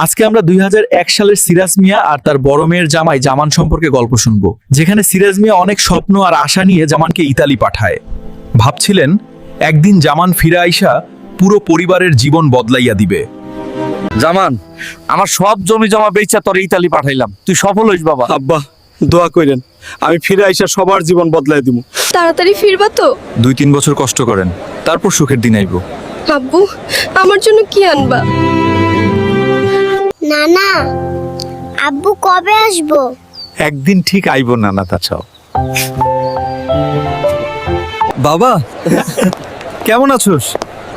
আজকে আমরা 2001 সালের সিরাজ মিয়া আর তার বড় মেয়ের জামাই জামান সম্পর্কে গল্প শুনবো, যেখানে সিরাজ মিয়া অনেক স্বপ্ন আর আশা নিয়ে জামানকে ইতালি পাঠায়। ভাবছিলেন একদিন জামান ফিরে আইসা পুরো পরিবারের জীবন বদলাইয়া দিবে। জামান, আমার সব জমি জমা বেচা তোর ইতালি পাঠাইলাম, তুই সফল হইস বাবা। আব্বা দোয়া করেন, আমি ফিরে আইসা সবার জীবন বদলাই দিব। তাড়াতাড়ি ফিরবা তো? 2-3 বছর কষ্ট করেন, তারপর সুখের দিন আইব। আব্বু, আমার জন্য কি আনবা? নানা, আব্বু কবে আসবো? একদিন ঠিক আইব না না তাছাও। বাবা কেমন আছোস?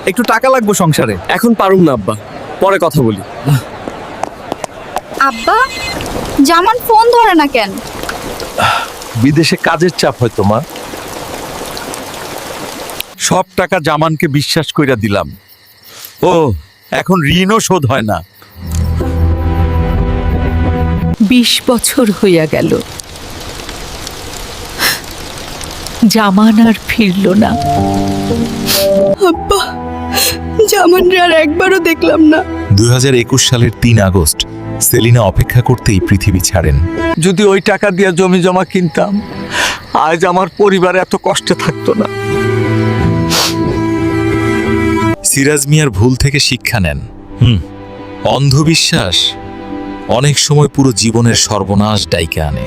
একটু টাকা লাগবে সংসারে। এখন পারুম না আব্বা, পরে কথা বলি। আব্বা, জামান ফোন ধরে না কেন? বিদেশে কাজের চাপ হয়তো মা। সব টাকা জামানকে বিশ্বাস কইরা দিলাম। ও এখন ঋণও শোধ হয় না। 20 বছর হইয়া গেল, জামান আর ফিরল না। আব্বা, জামান আর একবারও দেখলাম না। 2021 সালের 3 আগস্ট সেলিনা অপেক্ষা করতেই পৃথিবী ছাড়েন। যদি ওই টাকা দিয়ে জমি জমা কিনতাম, আজ আমার পরিবার এত কষ্টে থাকতো না। সিরাজ মিয়ার ভুল থেকে শিক্ষা নেন। অন্ধবিশ্বাস অনেক সময় পুরো জীবনের সর্বনাশ ডাইকে আনে।